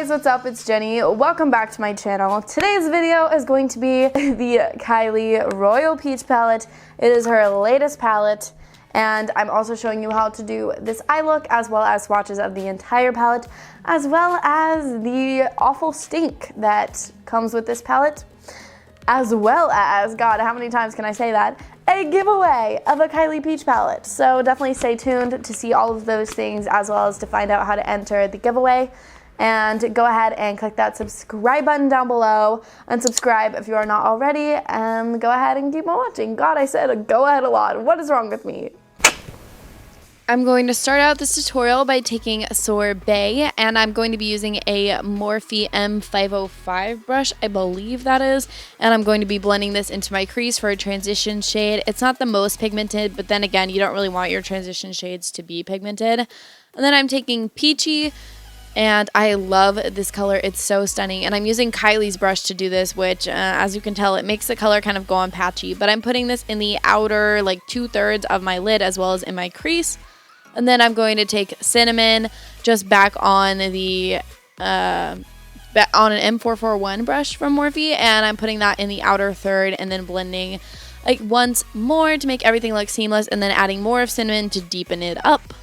guys, what's up? It's Jenny. Welcome back to my channel. Today's video is going to be the Kylie Royal Peach palette. It is her latest palette, and I'm also showing you how to do this eye look as well as swatches of the entire palette, as well as the awful stink that comes with this palette, as well as, God, how many times can I say that, a giveaway of a Kylie Peach palette. So definitely stay tuned to see all of those things, as well as to find out how to enter the giveaway. And go ahead and click that subscribe button down below and subscribe if you are not already, and go ahead and keep on watching. God, I said go ahead a lot. What is wrong with me? I'm going to start out this tutorial by taking Sorbet, and I'm going to be using a Morphe M505 brush, I believe that is, and I'm going to be blending this into my crease for a transition shade. It's not the most pigmented, but then again, you don't really want your transition shades to be pigmented. And then I'm taking Peachy, and I love this color. It's so stunning, and I'm using Kylie's brush to do this, which as you can tell, it makes the color kind of go on patchy, but I'm putting this in the outer like 2/3 of my lid as well as in my crease. And then I'm going to take Cinnamon just back on the on an M441 brush from Morphe, and I'm putting that in the outer third and then blending like once more to make everything look seamless, and then adding more of Cinnamon to deepen it up.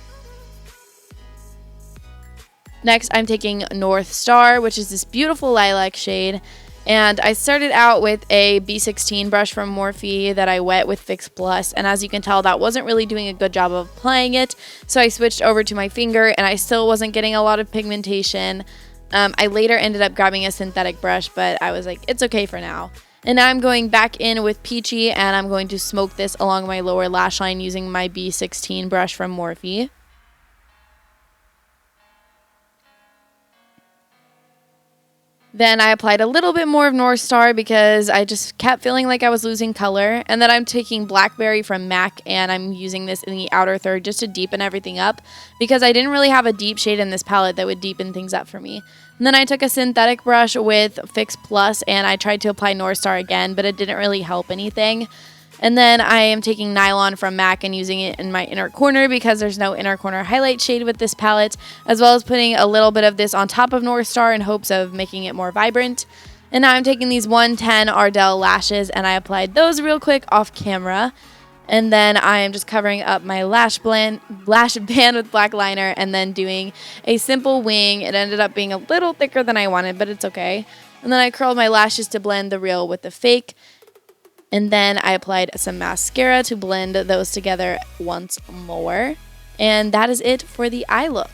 Next, I'm taking North Star, which is this beautiful lilac shade, and I started out with a B16 brush from Morphe that I wet with Fix Plus, and as you can tell, that wasn't really doing a good job of applying it, so I switched over to my finger, and I still wasn't getting a lot of pigmentation. I later ended up grabbing a synthetic brush, but I was like, it's okay for now. And now I'm going back in with Peachy, and I'm going to smoke this along my lower lash line using my B16 brush from Morphe. Then I applied a little bit more of North Star because I just kept feeling like I was losing color. And then I'm taking Blackberry from MAC, and I'm using this in the outer third just to deepen everything up, because I didn't really have a deep shade in this palette that would deepen things up for me. And then I took a synthetic brush with Fix Plus, and I tried to apply North Star again, but it didn't really help anything. And then I am taking Nylon from MAC and using it in my inner corner because there's no inner corner highlight shade with this palette, as well as putting a little bit of this on top of North Star in hopes of making it more vibrant. And now I'm taking these 110 Ardell lashes, and I applied those real quick off camera. And then I am just covering up my lash band with black liner, and then doing a simple wing. It ended up being a little thicker than I wanted, but it's okay. And then I curled my lashes to blend the real with the fake. And then I applied some mascara to blend those together once more. And that is it for the eye look.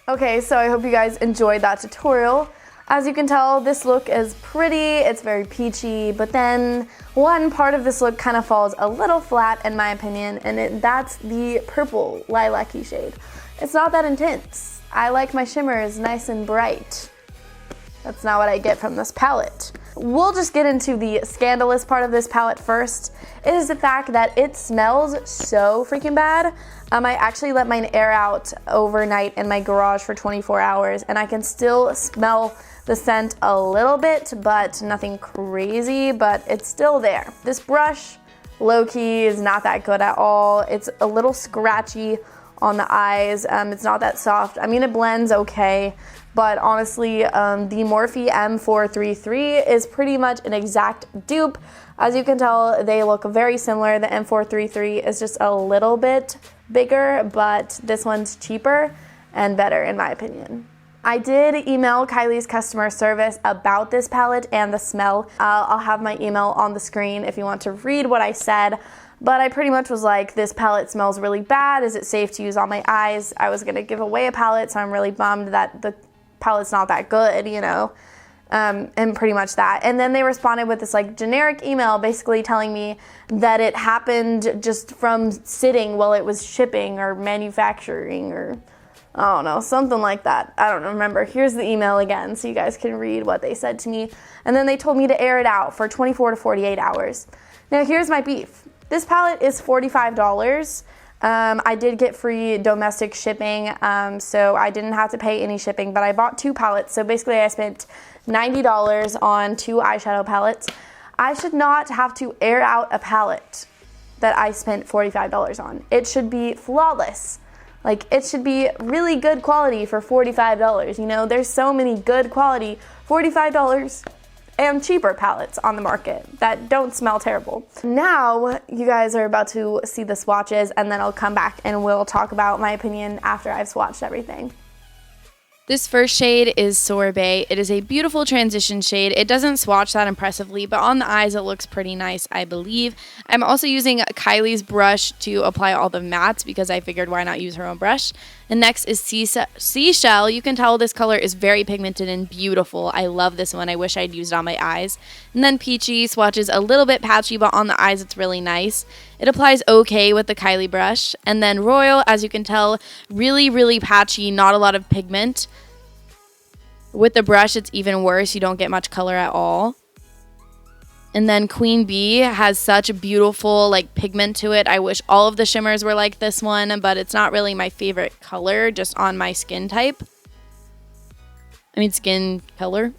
Okay, so I hope you guys enjoyed that tutorial. As you can tell, this look is pretty, it's very peachy, but then one part of this look kind of falls a little flat in my opinion, and that's the purple lilac-y shade. It's not that intense. I like my shimmers nice and bright. That's not what I get from this palette. We'll just get into the scandalous part of this palette first. It is the fact that it smells so freaking bad. I actually let mine air out overnight in my garage for 24 hours, and I can still smell the scent a little bit, but nothing crazy, but it's still there. This brush, low-key, is not that good at all. It's a little scratchy on the eyes. It's not that soft. I mean, it blends okay, but honestly, the Morphe M433 is pretty much an exact dupe. As you can tell, they look very similar. The M433 is just a little bit bigger, but this one's cheaper and better in my opinion. I did email Kylie's customer service about this palette and the smell. I'll have my email on the screen if you want to read what I said. But I pretty much was like, this palette smells really bad. Is it safe to use on my eyes? I was gonna give away a palette, so I'm really bummed that the palette's not that good, you know, and pretty much that. And then they responded with this like generic email basically telling me that it happened just from sitting while it was shipping or manufacturing, or I don't know, something like that. I don't remember. Here's the email again so you guys can read what they said to me. And then they told me to air it out for 24 to 48 hours. Now here's my beef. This palette is $45. I did get free domestic shipping, so I didn't have to pay any shipping, but I bought 2 palettes, so basically I spent $90 on 2 eyeshadow palettes. I should not have to air out a palette that I spent $45 on. It should be flawless. Like, it should be really good quality for $45. You know, there's so many good quality $45 and cheaper palettes on the market that don't smell terrible. Now, you guys are about to see the swatches, and then I'll come back and we'll talk about my opinion after I've swatched everything. This first shade is Sorbet. It is a beautiful transition shade. It doesn't swatch that impressively, but on the eyes it looks pretty nice, I believe. I'm also using Kylie's brush to apply all the mattes because I figured why not use her own brush. And next is Seashell. You can tell this color is very pigmented and beautiful. I love this one. I wish I'd used it on my eyes. And then Peachy swatches a little bit patchy, but on the eyes it's really nice. It applies okay with the Kylie brush. And then Royal, as you can tell, really, really patchy, not a lot of pigment. With the brush, it's even worse. You don't get much color at all. And then Queen Bee has such a beautiful like pigment to it. I wish all of the shimmers were like this one, but it's not really my favorite color just on my skin type. I mean skin color.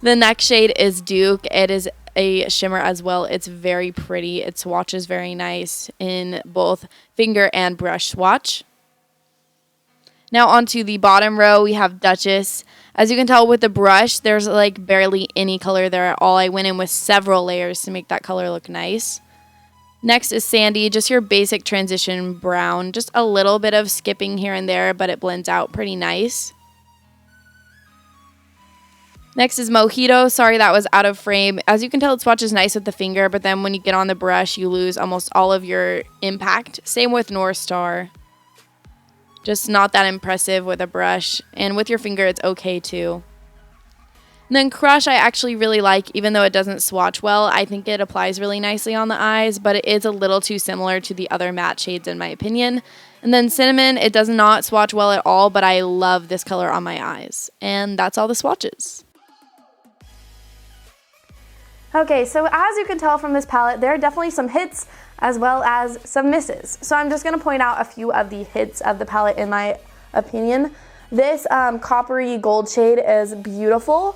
The next shade is Duke. It is a shimmer as well. It's very pretty. It swatches very nice in both finger and brush swatch. Now onto the bottom row, we have Duchess. As you can tell with the brush, there's like barely any color there at all. I went in with several layers to make that color look nice. Next is Sandy, just your basic transition brown. Just a little bit of skipping here and there, but it blends out pretty nice. Next is Mojito. Sorry that was out of frame. As you can tell, it swatches nice with the finger, but then when you get on the brush, you lose almost all of your impact. Same with North Star. Just not that impressive with a brush. And with your finger, it's okay too. And then Crush, I actually really like, even though it doesn't swatch well. I think it applies really nicely on the eyes, but it is a little too similar to the other matte shades in my opinion. And then Cinnamon, it does not swatch well at all, but I love this color on my eyes. And that's all the swatches. Okay, so as you can tell from this palette, there are definitely some hits as well as some misses. So I'm just gonna point out a few of the hits of the palette in my opinion. This coppery gold shade is beautiful.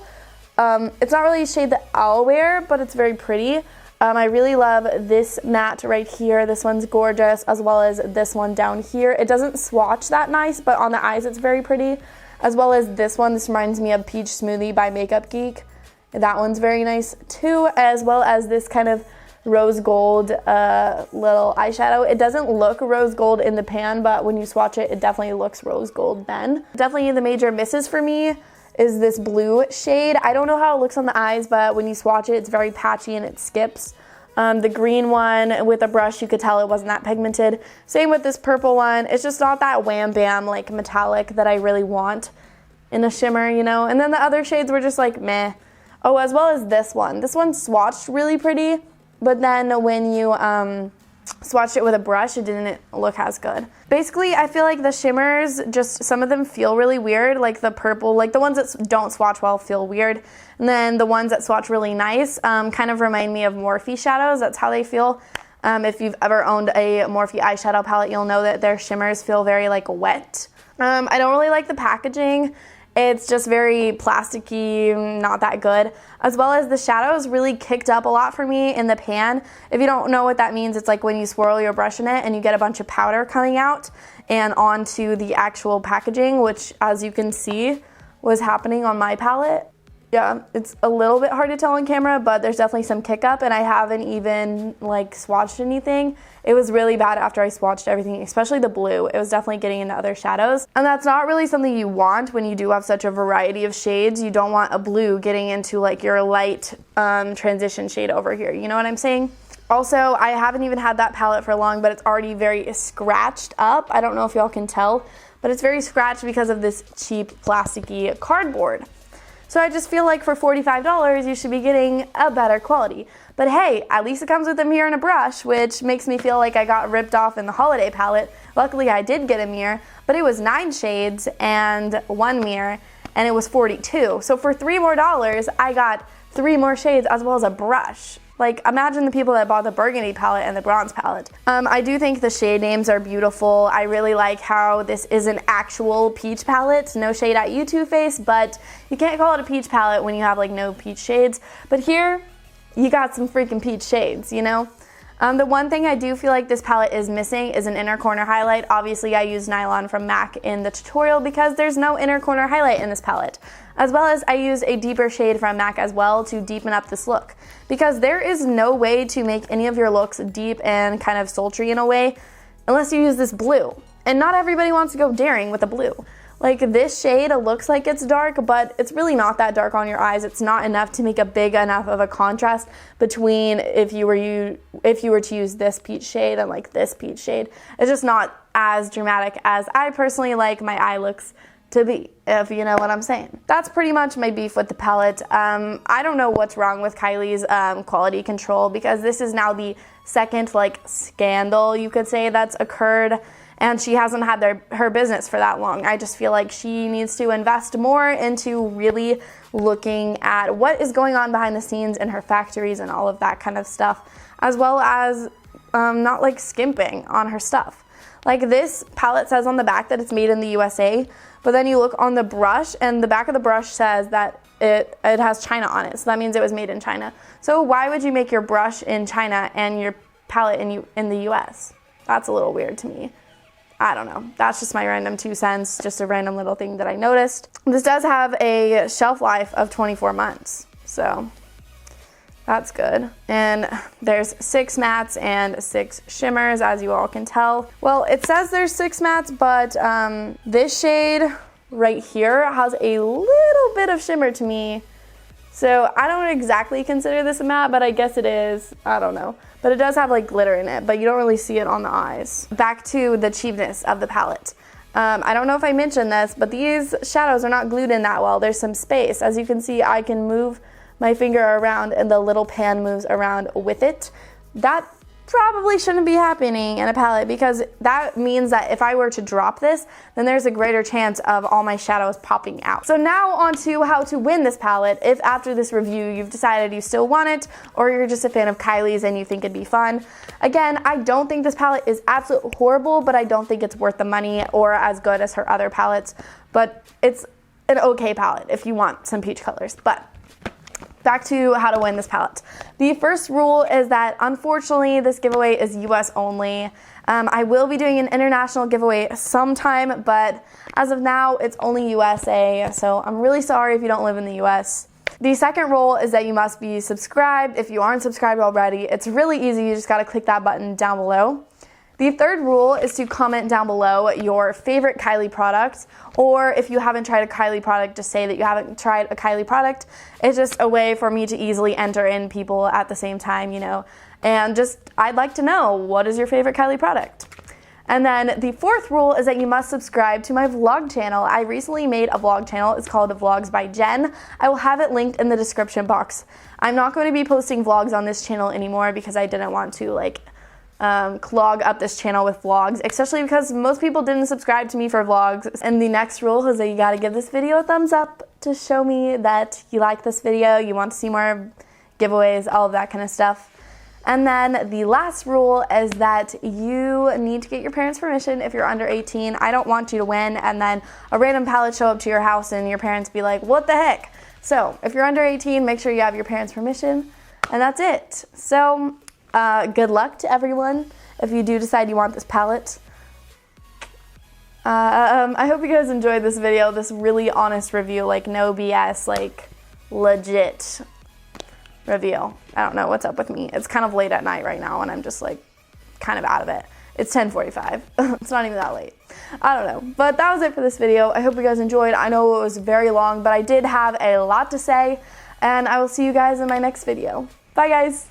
It's not really a shade that I'll wear, but it's very pretty. I really love this matte right here. This one's gorgeous, as well as this one down here. It doesn't swatch that nice, but on the eyes it's very pretty. As well as this one. This reminds me of Peach Smoothie by Makeup Geek. That one's very nice too, as well as this kind of rose gold little eyeshadow. It doesn't look rose gold in the pan, but when you swatch it, it definitely looks rose gold then. Definitely the major misses for me is this blue shade. I don't know how it looks on the eyes, but when you swatch it, it's very patchy and it skips. The green one with a brush, you could tell it wasn't that pigmented. Same with this purple one. It's just not that wham bam like metallic that I really want in a shimmer, you know? And then the other shades were just like meh. Oh, as well as this one. This one swatched really pretty, but then when you swatched it with a brush, it didn't look as good. Basically, I feel like the shimmers, just some of them feel really weird, like the purple, like the ones that don't swatch well feel weird. And then the ones that swatch really nice kind of remind me of Morphe shadows. That's how they feel. If you've ever owned a Morphe eyeshadow palette, you'll know that their shimmers feel very like wet. I don't really like the packaging. It's just very plasticky, not that good. As well as the shadows really kicked up a lot for me in the pan. If you don't know what that means, it's like when you swirl your brush in it and you get a bunch of powder coming out and onto the actual packaging, which as you can see was happening on my palette. Yeah, it's a little bit hard to tell on camera, but there's definitely some kick up, and I haven't even like swatched anything. It was really bad after I swatched everything, especially the blue. It was definitely getting into other shadows, and that's not really something you want when you do have such a variety of shades. You don't want a blue getting into like your light transition shade over here. You know what I'm saying? Also, I haven't even had that palette for long, but it's already very scratched up. I don't know if y'all can tell, but it's very scratched because of this cheap plasticky cardboard. So I just feel like for $45, you should be getting a better quality. But hey, at least it comes with a mirror and a brush, which makes me feel like I got ripped off in the holiday palette. Luckily, I did get a mirror, but it was 9 shades and 1 mirror, and it was $42. So for $3 more, I got 3 more shades as well as a brush. Like, imagine the people that bought the burgundy palette and the bronze palette. I do think the shade names are beautiful. I really like how this is an actual peach palette. No shade at you, Too Faced, but you can't call it a peach palette when you have like no peach shades. But here, you got some freaking peach shades, you know? The one thing I do feel like this palette is missing is an inner corner highlight. Obviously, I used Nylon from MAC in the tutorial because there's no inner corner highlight in this palette. As well as I used a deeper shade from MAC as well to deepen up this look. Because there is no way to make any of your looks deep and kind of sultry in a way unless you use this blue. And not everybody wants to go daring with a blue. Like this shade looks like it's dark, but it's really not that dark on your eyes. It's not enough to make a big enough of a contrast between if you were to use this peach shade and like this peach shade. It's just not as dramatic as I personally like my eye looks to be, if you know what I'm saying. That's pretty much my beef with the palette. I don't know what's wrong with Kylie's quality control, because this is now the second like scandal, you could say, that's occurred. And she hasn't had her business for that long. I just feel like she needs to invest more into really looking at what is going on behind the scenes in her factories and all of that kind of stuff, as well as not like skimping on her stuff. Like this palette says on the back that it's made in the USA, but then you look on the brush and the back of the brush says that it has China on it. So that means it was made in China. So why would you make your brush in China and your palette in the US? That's a little weird to me. I don't know. That's just my random 2 cents, just a random little thing that I noticed. This does have a shelf life of 24 months, so that's good. And there's 6 mattes and 6 shimmers, as you all can tell. Well, it says there's 6 mattes, but this shade right here has a little bit of shimmer to me. So I don't exactly consider this a matte, but I guess it is. I don't know. But it does have like glitter in it, but you don't really see it on the eyes. Back to the cheapness of the palette. I don't know if I mentioned this, but these shadows are not glued in that well. There's some space. As you can see, I can move my finger around and the little pan moves around with it. That probably shouldn't be happening in a palette, because that means that if I were to drop this, then there's a greater chance of all my shadows popping out. So now on to how to win this palette. If after this review you've decided you still want it, or you're just a fan of Kylie's and you think it'd be fun. Again, I don't think this palette is absolutely horrible, but I don't think it's worth the money or as good as her other palettes. But it's an okay palette if you want some peach colors. But back to how to win this palette. The first rule is that unfortunately this giveaway is US only. I will be doing an international giveaway sometime, but as of now it's only USA, so I'm really sorry if you don't live in the US. The second rule is that you must be subscribed. If you aren't subscribed already, it's really easy. You just gotta click that button down below. The third rule is to comment down below your favorite Kylie product, or if you haven't tried a Kylie product, just say that you haven't tried a Kylie product. It's just a way for me to easily enter in people at the same time, you know, and just, I'd like to know, what is your favorite Kylie product? And then the fourth rule is that you must subscribe to my vlog channel. I recently made a vlog channel. It's called Vlogs by Jen. I will have it linked in the description box. I'm not going to be posting vlogs on this channel anymore because I didn't want to clog up this channel with vlogs, especially because most people didn't subscribe to me for vlogs. And the next rule is that you gotta give this video a thumbs up to show me that you like this video, you want to see more giveaways, all of that kind of stuff. And then the last rule is that you need to get your parents' permission if you're under 18. I don't want you to win and then a random palette show up to your house and your parents be like, what the heck? So if you're under 18, make sure you have your parents' permission, and that's it. So good luck to everyone if you do decide you want this palette. I hope you guys enjoyed this video, this really honest review, like no BS, like legit review. I don't know what's up with me. It's kind of late at night right now and I'm just like kind of out of it. It's 10:45. It's not even that late. I don't know. But that was it for this video. I hope you guys enjoyed. I know it was very long, but I did have a lot to say, and I will see you guys in my next video. Bye guys.